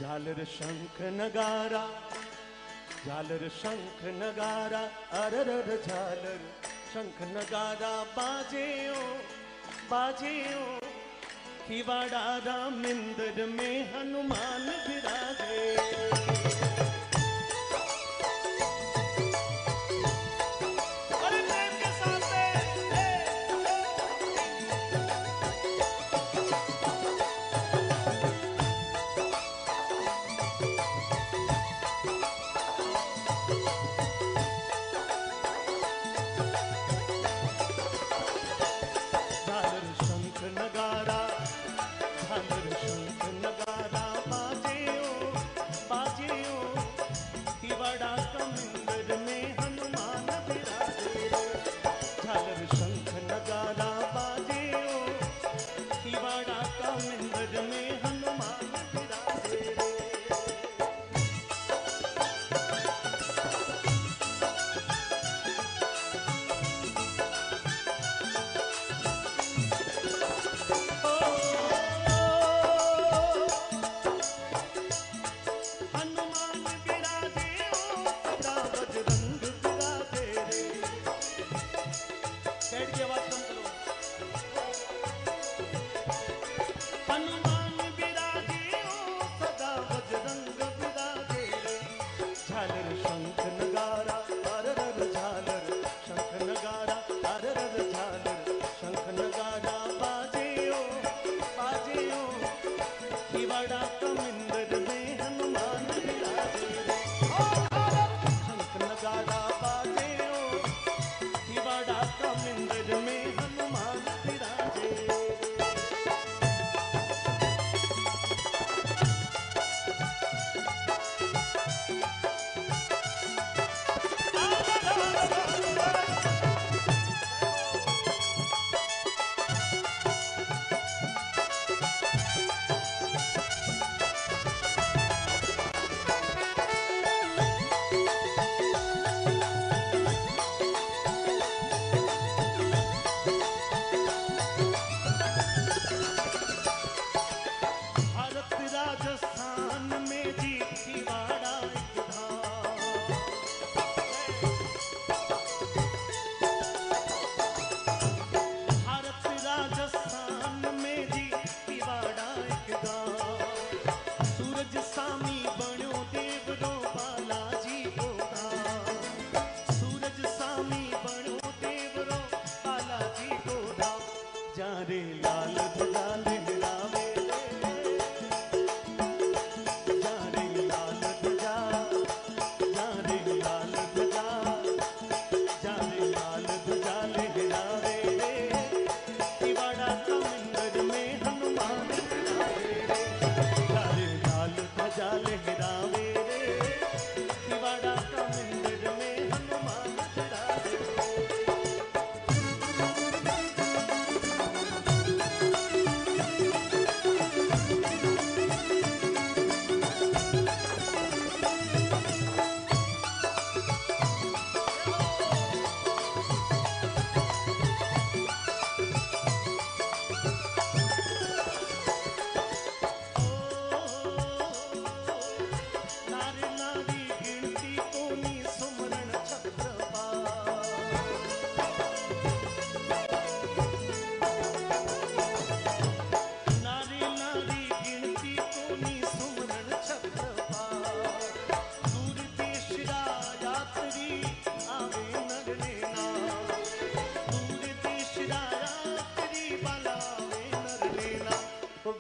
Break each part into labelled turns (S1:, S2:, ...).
S1: झालर शंख नगारा, झालर शंख नगारा, अरर झालर शंख नगारा बाजे ओ बाजे ओ। खिवाड़ा राम इंद्र में हनुमान विराजे।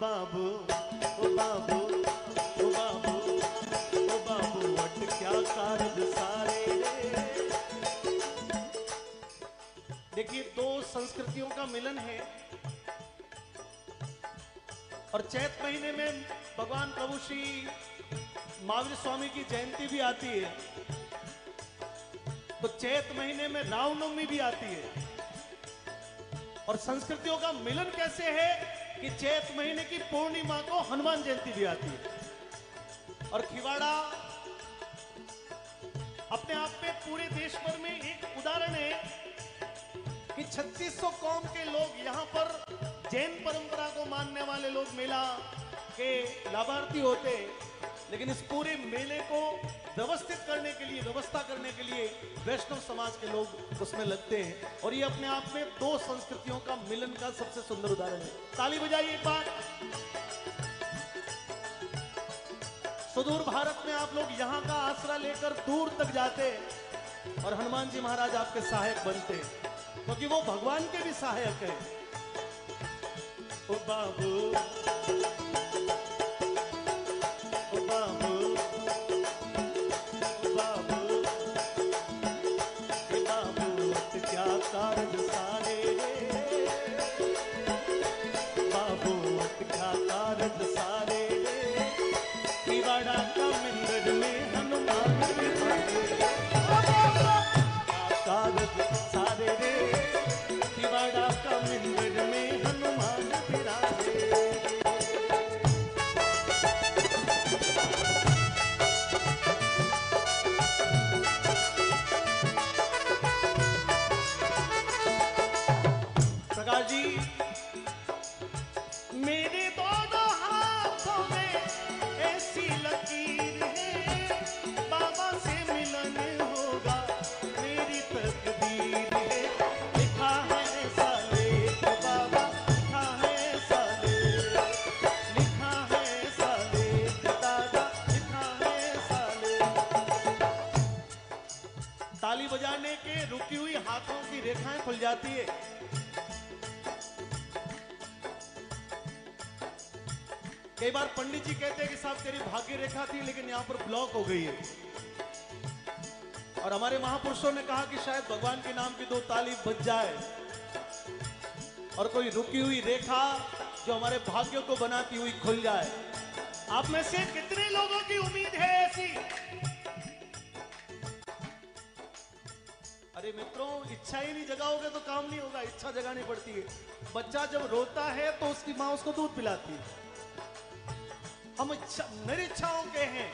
S1: बाबू ओ बाबू ओ बाबू ओ बाबू वट क्या कारज सारे। देखिए दो संस्कृतियों का मिलन है और चैत महीने में भगवान प्रभु श्री महावीर स्वामी की जयंती भी आती है, तो चैत महीने में रामनवमी भी आती है। और संस्कृतियों का मिलन कैसे है कि चैत महीने की पूर्णिमा को हनुमान जयंती भी आती है। और खिवाड़ा अपने आप में पूरे देश भर में एक उदाहरण है कि 3600 कौम के लोग यहां पर जैन परंपरा को मानने वाले लोग मेला के लाभार्थी होते, लेकिन इस पूरे मेले को व्यवस्थित करने के लिए, व्यवस्था करने के लिए वैष्णव समाज के लोग उसमें लगते हैं और ये अपने आप में दो संस्कृतियों का मिलन का सबसे सुंदर उदाहरण है। ताली बजाइए एक बार। सुदूर भारत में आप लोग यहाँ का आसरा लेकर दूर तक जाते और हनुमान जी महाराज आपके सहायक बनते, क्योंकि वो भगवान के भी सहायक हैं। ओ बाबू, ओ बाबू, ओ बाबू, ए बाबू क्या कारज सारे रे, बाबू क्या कारज सारे रे, किवाड़ा का मंदिर में हनुमान कारज सारे रे, किवाड़ा का मंदिर में हनुमान विराजे। प्रकाश जी, मेरे दोनों हाथों में ऐसी लकीर है, बाबा से मिलन होगा मेरी तकदीर है। लिखा है ऐसा लेख बाबा, लिखा है ऐसा लेख, लिखा है ऐसा लेख दादा, लिखा है ऐसा लेख। ताली बजाने के रुकी हुई हाथों की रेखाएं खुल जाती है। कई बार पंडित जी कहते हैं कि साहब तेरी भाग्य रेखा थी लेकिन यहां पर ब्लॉक हो गई है, और हमारे महापुरुषों ने कहा कि शायद भगवान के नाम की दो ताली बज जाए और कोई रुकी हुई रेखा जो हमारे भाग्य को बनाती हुई खुल जाए। आप में से कितने लोगों की उम्मीद है ऐसी? अरे मित्रों, इच्छा ही नहीं जगाओगे तो काम नहीं होगा, इच्छा जगानी पड़ती है। बच्चा जब रोता है तो उसकी मां उसको दूध पिलाती है। हम निरीक्षाओं के हैं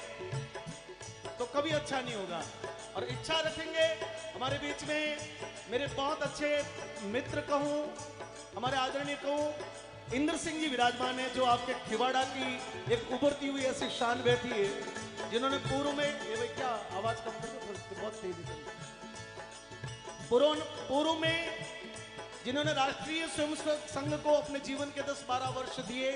S1: तो कभी अच्छा नहीं होगा, और इच्छा रखेंगे। हमारे बीच में मेरे बहुत अच्छे मित्र कहूं, हमारे आदरणीय कहूं, इंद्र सिंह जी विराजमान है, जो आपके खिवाड़ा की एक उभरती हुई ऐसी शान बैठी है, जिन्होंने पूर्व में, ये भाई क्या आवाज कम कर दो, बहुत तेजी से, पूर्व में जिन्होंने राष्ट्रीय स्वयंसेवक संघ को अपने जीवन के 10-12 वर्ष दिए,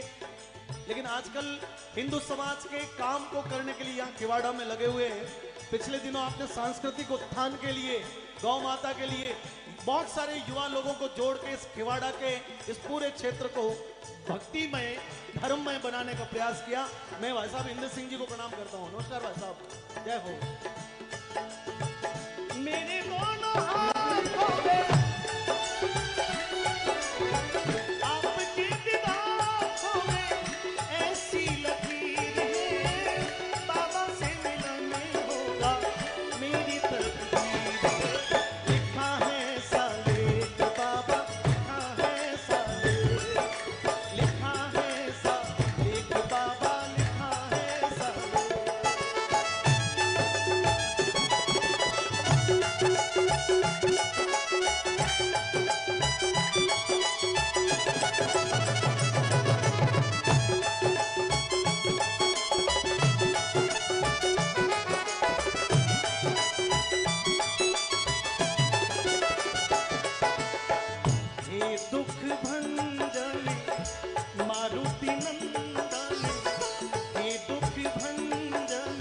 S1: लेकिन आजकल हिंदू समाज के काम को करने के लिए यहाँ खिवाड़ा में लगे हुए हैं। पिछले दिनों आपने सांस्कृतिक उत्थान के लिए, गौ माता के लिए बहुत सारे युवा लोगों को जोड़ के इस खिवाड़ा के इस पूरे क्षेत्र को भक्तिमय, धर्ममय बनाने का प्रयास किया। मैं भाई साहब इंद्र सिंह जी को प्रणाम करता हूँ। नमस्कार भाई साहब, जय हो। मेरे दोनों हाथों में आपकी निगाहों में ऐसी लकीर है, बाबा से मिलन होगा मेरी तकदीर है। लिखा है ऐसा लेख बाबा, लिखा है ऐसा लेख, लिखा है ऐसा लेख बाबा, लिखा है ऐसा लेख। हे दुख भंजन मारुति नंदन, हे दुख भंजन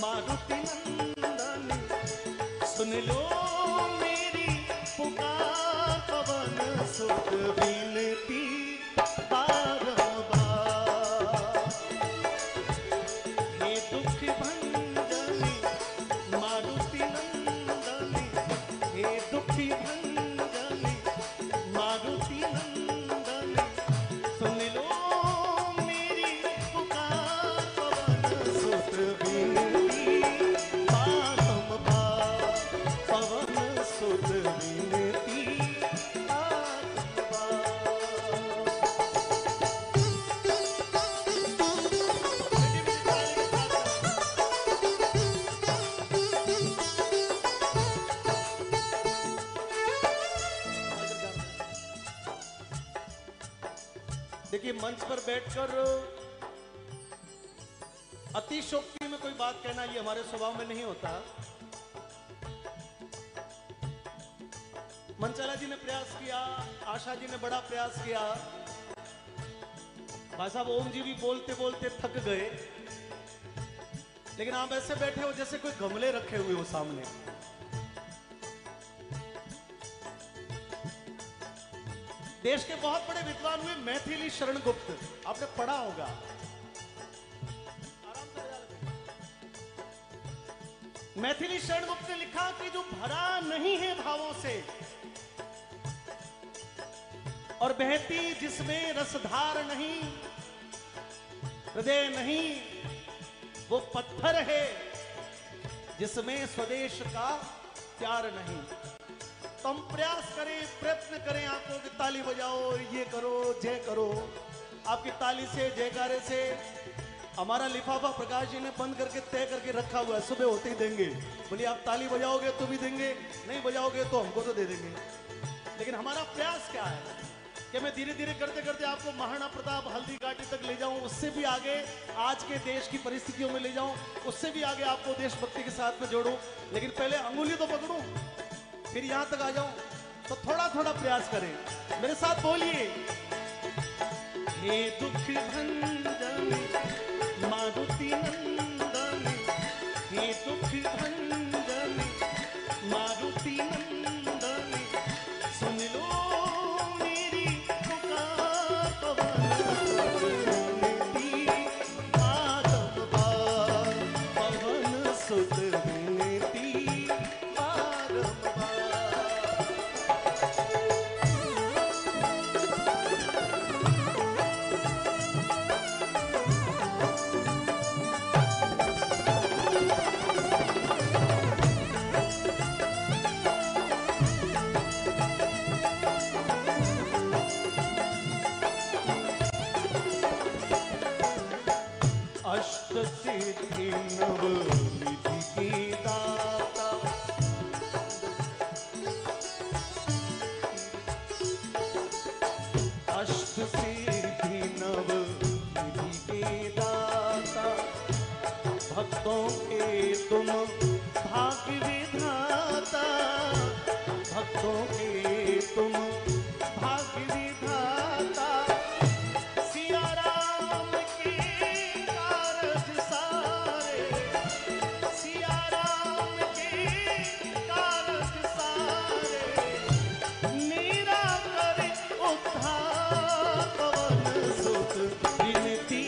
S1: मारुति नंदन, सुन लो मेरी पुकार, पवन सुत विनती बारंबार। हे दुख भंजन मारुति नंदन, हे दुखी भंजन मारुति नंदन, सुन लो मेरी पुकार, पवन सुत विनती बारंबार, पवन सुत विनती बारंबार। देखिए, मंच पर बैठकर अतिशोक्ति में कोई बात कहना ये हमारे स्वभाव में नहीं होता। मनचाला जी ने प्रयास किया, आशा जी ने बड़ा प्रयास किया, भाई साहब ओम जी भी बोलते बोलते थक गए, लेकिन आप ऐसे बैठे हो जैसे कोई गमले रखे हुए हो सामने। देश के बहुत बड़े विद्वान हुए मैथिली शरण गुप्त, आपने पढ़ा होगा। आराम से मैथिली शरण गुप्त ने लिखा कि जो भरा नहीं है भावों से और बहती जिसमें रसधार नहीं, हृदय नहीं वो पत्थर है जिसमें स्वदेश का प्यार नहीं। तो हम प्रयास करें, प्रयत्न करें, आंखों की ताली बजाओ, ये करो, जय करो। आपकी ताली से, जयकारे से हमारा लिफाफा प्रकाश जी ने बंद करके तय करके रखा हुआ है, सुबह होते ही देंगे। बोलिए आप ताली बजाओगे तो भी देंगे, नहीं बजाओगे तो हमको तो दे देंगे। लेकिन हमारा प्रयास क्या है कि मैं धीरे धीरे करते करते आपको महाराणा प्रताप हल्दी घाटी तक ले जाऊं, उससे भी आगे आज के देश की परिस्थितियों में ले जाऊं, उससे भी आगे आपको देशभक्ति के साथ में जोड़ूं। लेकिन पहले अंगुली तो पकड़ूं, फिर यहां तक आ जाऊं। तो थोड़ा थोड़ा प्रयास करें, मेरे साथ बोलिए। हे दुख भंजन मारुति नंदन, हे दुख भंजन मारुति नंदन, सुन लो भक्तों के तुम भाग्य विधाता, भक्तों के तुम भाग्य विधाता, सिया राम के कारज सारे, सिया राम के कारज सारे, मीरा करे उद्धार, पवन सुत विनती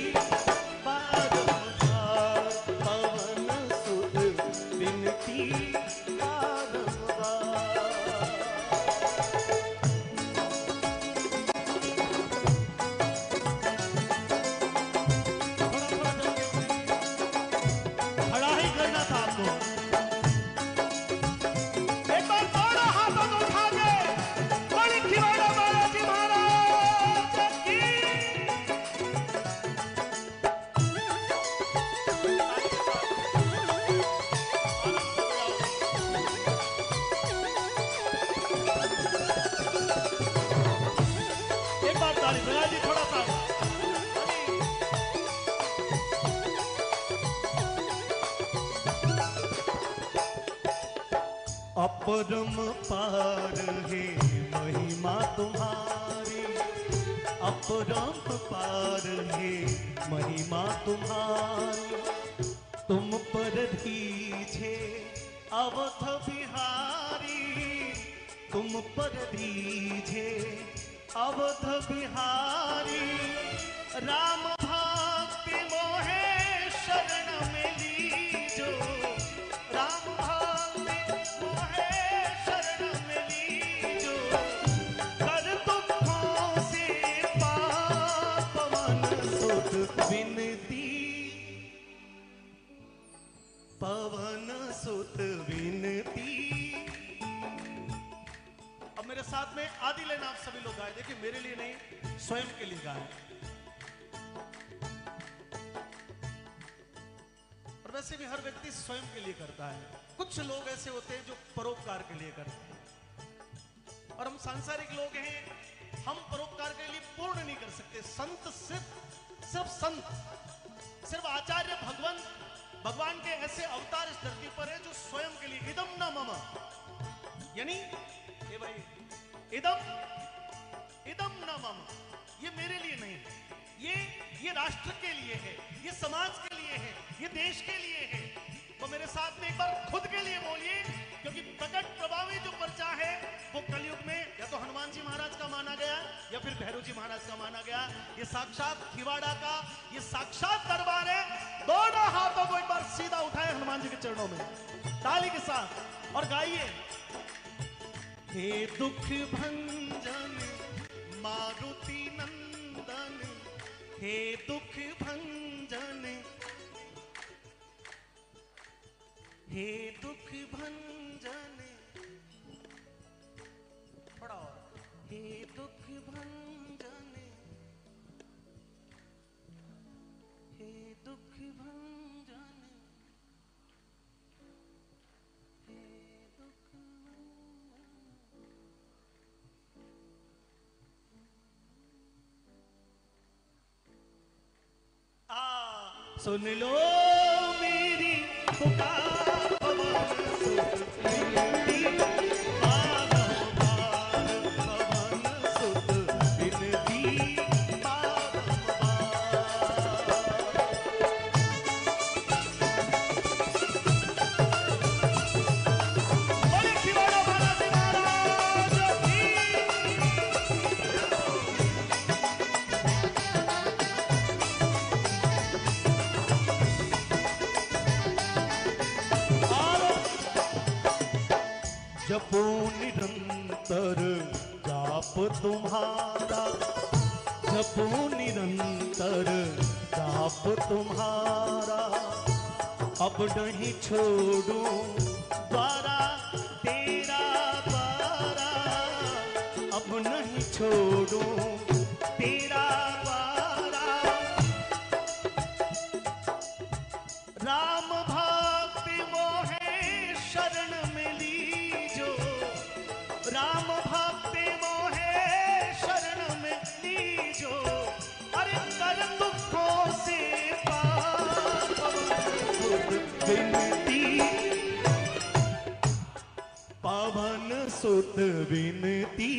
S1: अपरम पार है महिमा तुम्हारी, अपरम पार है महिमा तुम्हारी, तुम पर दीजे अवध बिहारी, तुम पर दीजे अवध बिहारी, राम भक्ति मोहे शरण में लीजो, राम पवन सुत विनती। अब मेरे साथ में आदि लाइन आप सभी लोग गाए, देखिए मेरे लिए नहीं स्वयं के लिए गाए। और वैसे भी हर व्यक्ति स्वयं के लिए करता है, कुछ लोग ऐसे होते हैं जो परोपकार के लिए करते हैं, और हम सांसारिक लोग हैं, हम परोपकार के लिए पूर्ण नहीं कर सकते। संत सिर्फ संत, सिर्फ आचार्य भगवंत भगवान के ऐसे अवतार इस धरती पर है जो स्वयं के लिए इदम न मम, यानी ए भाई इदम इदम न मम, ये मेरे लिए नहीं, ये राष्ट्र के लिए है, ये समाज के लिए है, ये देश के लिए है। तो मेरे साथ में एक बार खुद के लिए बोलिए, क्योंकि प्रकट प्रभावी जो पर्चा है वो कलयुग में या तो हनुमान जी महाराज का माना गया या फिर भैरव जी महाराज का माना गया। ये साक्षात खिवाड़ा का ये साक्षात दरबार है। दोनों हाथों को एक बार सीधा उठाए हनुमान जी के चरणों में ताली के साथ और गाइए, हे दुख भंजन मारुति नंदन, हे दुख भंजन, हे दुख भंजन, थोड़ा और, हे दुख भंजन, हे दुख भंजन, हे दुख सुन लो मेरी पुकार, पवन सुत विनती, बारंबार पवन सुत विनती, बारंबार। बोले खिवाड़ा बालाजी महाराज की। जपो निरंतर जाप तुम्हारा, जपो निरंतर जाप तुम्हारा, अब नहीं छोड़ूं द्वारा तेरा द्वारा, अब नहीं छोड़ूं तेरा द्वारा। राम भक्ति मोहे शरण में लीजो, राम भक्ति मोहे शरण में लीजो, अरे कर दुखों से पार, विनती, पवन सुत विनती,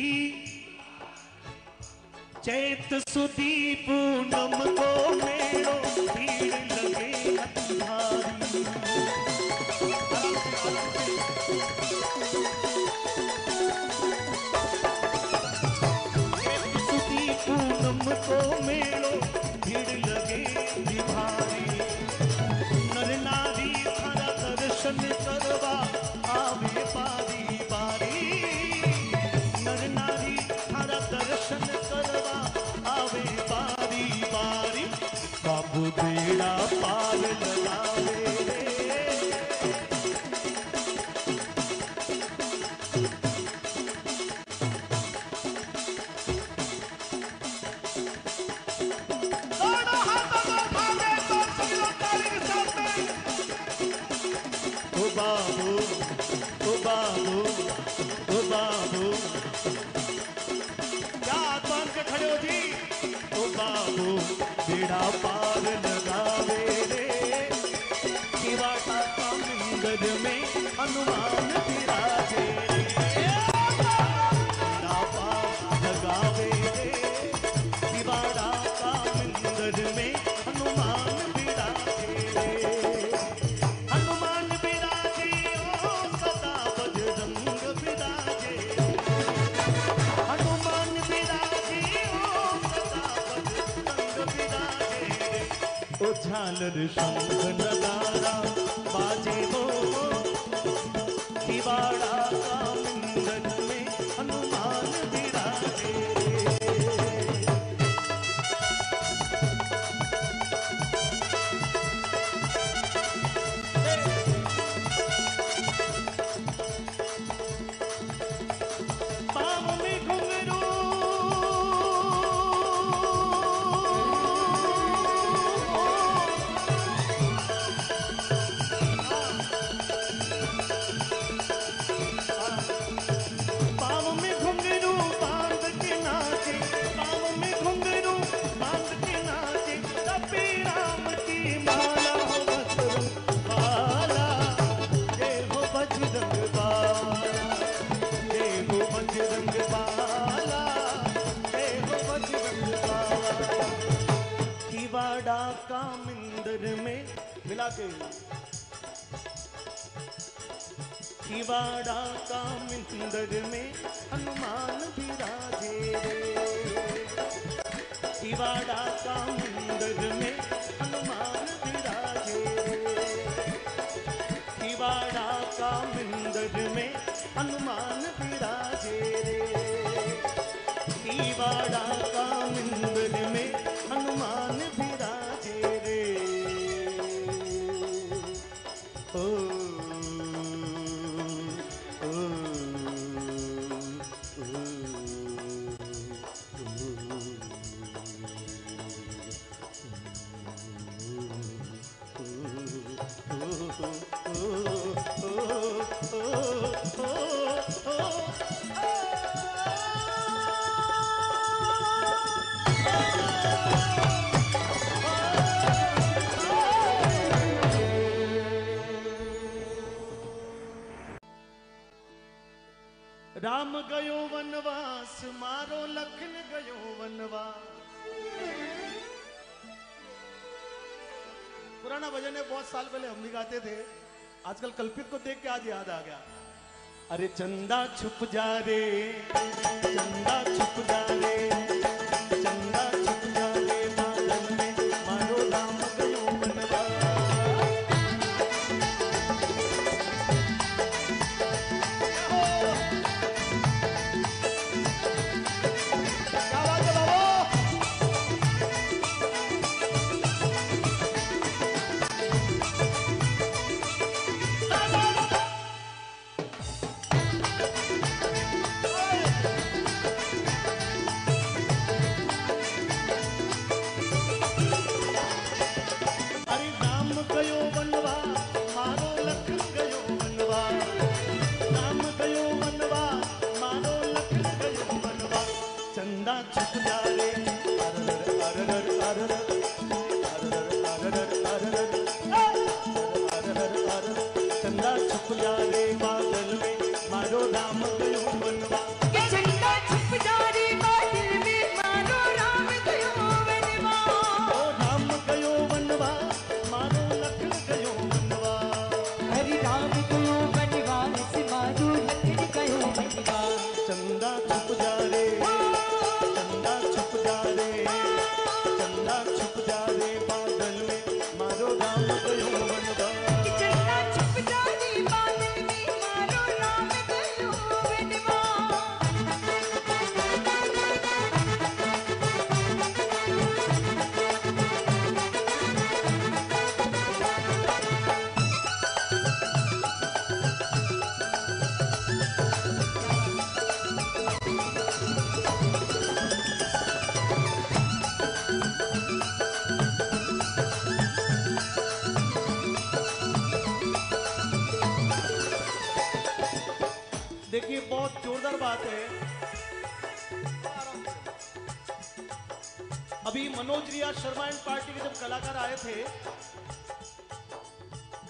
S1: चैत सुदी पूनम को मेरो भीड़ लगे अति भारी। चैत सुदी पूनम को मेरो भीड़ लगे अति भारी। नर नारी थारा दर्शन करवा आवे बारी बारी, नर नारी थारा दर्शन करवा आवे बारी बारी, बाबू बेड़ा पार लगावे रे। दोनों हाथों को उठावे तो सभी लोग ताली के साथ में। ओ बाबू, ओ बाबू, ओ बाबू, क्या हाथ बांध के खड़े हो जी। ओ बाबू बेड़ा पार लगावे रे, खिवाड़ा का मंदिर में हनुमान विराजे रे, बेड़ा पार लगावे रे, खिवाड़ा का मंदिर में हनुमान विराजे रे। हनुमान विराजे ओ सदा बजरंग विराजे, हनुमान विराजे ओ सदा बजरंग विराजे। ओ झालर शंख नगारा बाजे हो, खिवाड़ा का मंदिर में हनुमान विराजे। पाँव में घुंघरू में मिला के खिवाड़ा का मिंदर में हनुमान विराजे रे, खिवाड़ा का मिंदर में हनुमान विराजे रे, खिवाड़ा का मिंदर में हनुमान विराजे रे, खिवाड़ा का मिंदर में हनुमान विराजे रे। ओ राम गयो वनवास मारो लखन गयो वनवास। पुराना भजन है, बहुत साल पहले हम भी गाते थे, आजकल कल्पित को देख के आज याद आ गया। अरे चंदा छुप जा रे, चंदा छुप जा रे, चंदा छुप जा रे बादल में मारो राम गयो वनवास। देखिए बहुत जोरदार बात है। अभी मनोज रिया शर्मा एंड पार्टी के जब कलाकार आए थे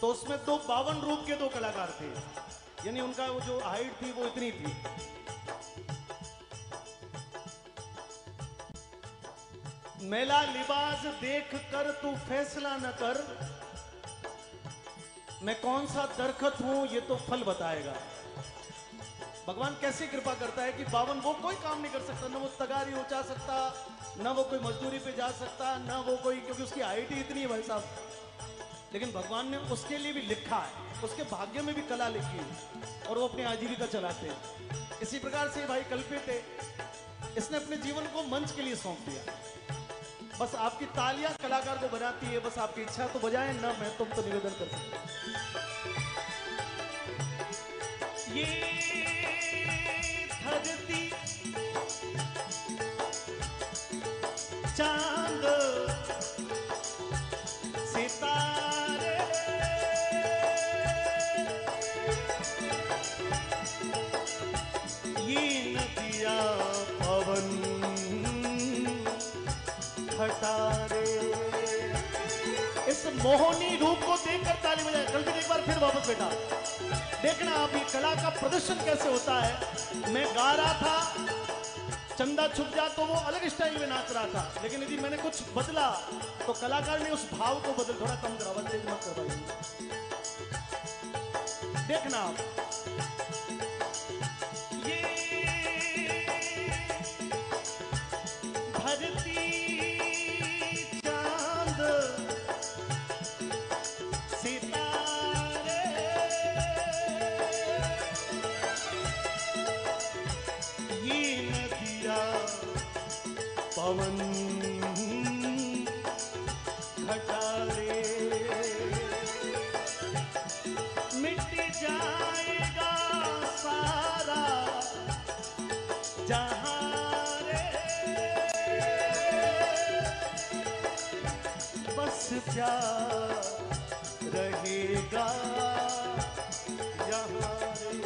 S1: तो उसमें दो 52 रूप के दो कलाकार थे, यानी उनका वो जो हाइट थी वो इतनी थी। मेला लिबास देख कर तू फैसला न कर, मैं कौन सा दरखत हूं ये तो फल बताएगा। भगवान कैसे कृपा करता है कि 52 वो कोई काम नहीं कर सकता, ना वो तगारी उठा सकता, ना वो कोई मजदूरी पे जा सकता, ना वो कोई, क्योंकि उसकी हाइट ही इतनी है भाई साहब। लेकिन भगवान ने उसके लिए भी लिखा है, उसके भाग्य में भी कला लिखी है और वो अपनी आजीविका चलाते हैं। इसी प्रकार से भाई कल्पित है, इसने अपने जीवन को मंच के लिए सौंप दिया। बस आपकी तालियां कलाकार को बनाती है, बस आपकी इच्छा तो बजाएं ना, मैं तुम तो निवेदन कर सकते। ये धरती चांद सितारे ये नदिया पवन खटारे। इस मोहनी रूप को देखकर ताली बजाए। कल भी एक बार फिर वापस बेटा देखना आप ये कला का प्रदर्शन कैसे होता है। मैं गा रहा था चंदा छुप जा तो वो अलग स्टाइल में नाच रहा था, लेकिन यदि मैंने कुछ बदला तो कलाकार ने उस भाव को बदल, थोड़ा कम करा, बस तेज मत कर भाई। देखना आप, ये धरती चांद सितारे, ये नदिया पवन घटारे, मिट जाएगा सारा जहां रे, बस प्यार रहेगा यहाँ रे।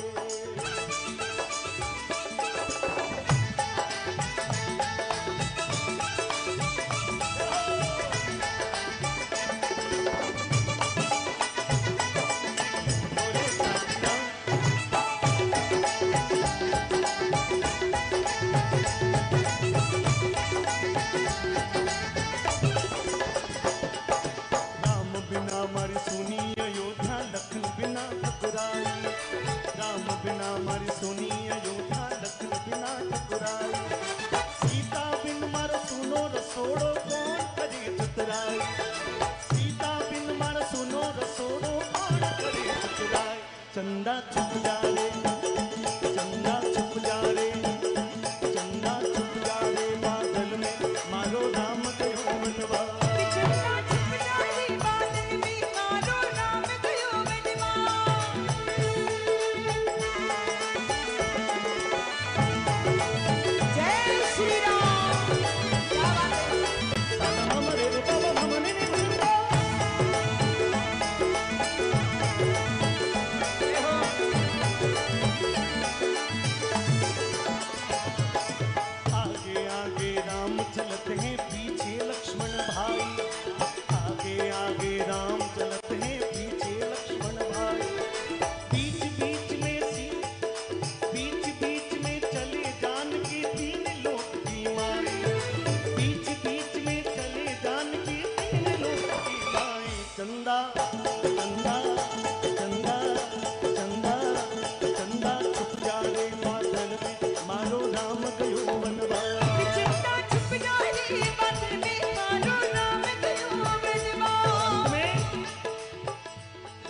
S1: चंदा छुप जा रे, चंदा छुप जा रे, चंदा छुप जा रे, बादल में मारो राम गयो मनवा।
S2: चंदा छुप जा रे, बादल में मारो राम गयो मनवा। जय श्री राम। क्या बात है।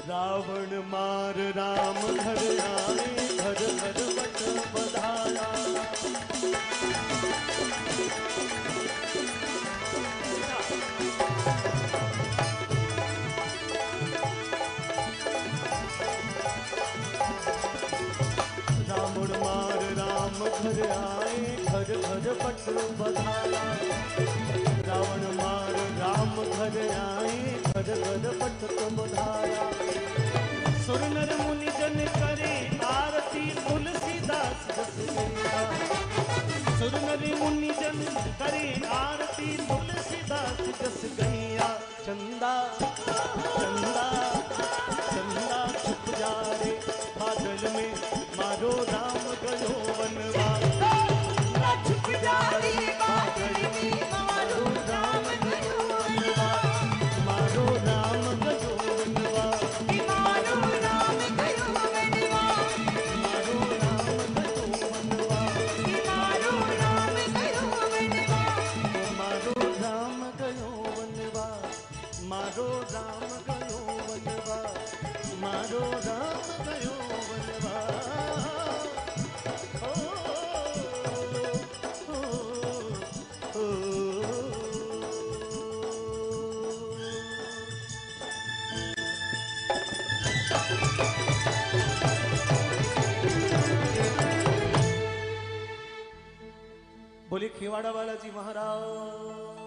S1: रावण मार राम घर आए, घर घर बट बधाया। रावण मार राम घर आए, घर घर बट बधाया। रावण मार राम घर आए, घर घर बट बधाया। सुर नर मुनि जन करे आरती, तुलसीदास जस गैया। सुर नर मुनि जन करे आरती, तुलसीदास जस गैया। चंदा चंदा चंदा छुप जा रे, बादल में मारो राम गयो वनवा।
S2: चंदा छुप जा रे, बादल में मारो राम गयो वनवा।
S1: मारो राम गयो वनवा।
S2: मारो राम गयो वनवा।
S1: मारो राम गयो वनवा।
S2: मारो राम गयो वनवा।
S1: मारो राम गयो वनवा। मारो राम गयो वनवा। मारो राम गयो वनवा। बोले खेवाड़ा बालाजी महाराज